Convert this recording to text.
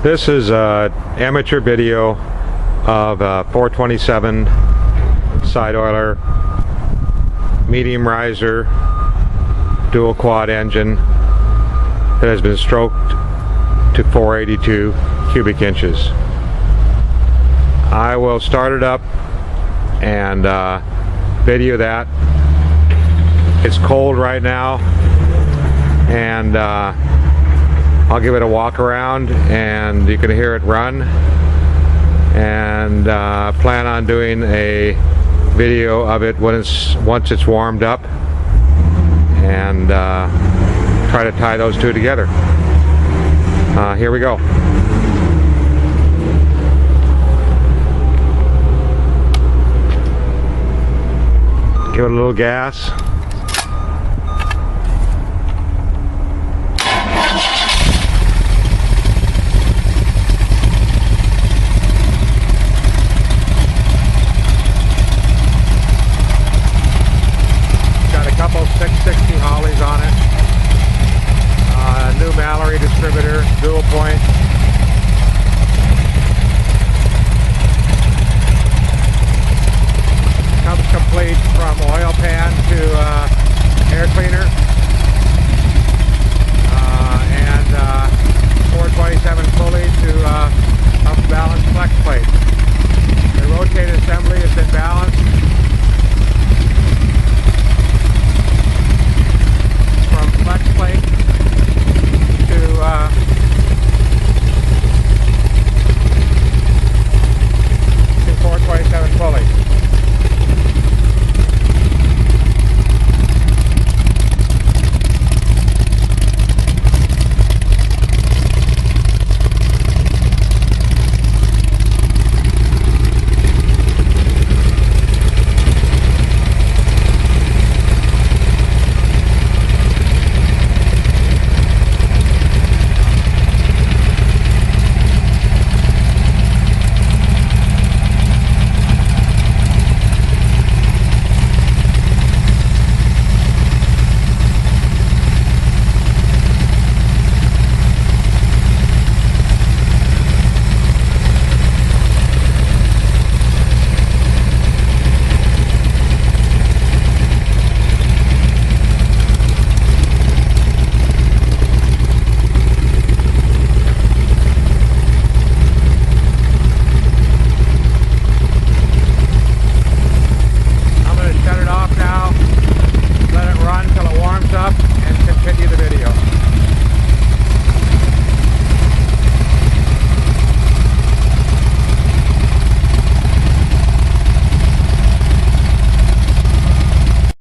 This is an amateur video of a 427 side oiler, medium riser, dual quad engine that has been stroked to 482 cubic inches. I will start it up and video that. It's cold right now, and I'll give it a walk around and you can hear it run, and plan on doing a video of it once it's warmed up, and try to tie those two together. Here we go. Give it a little gas.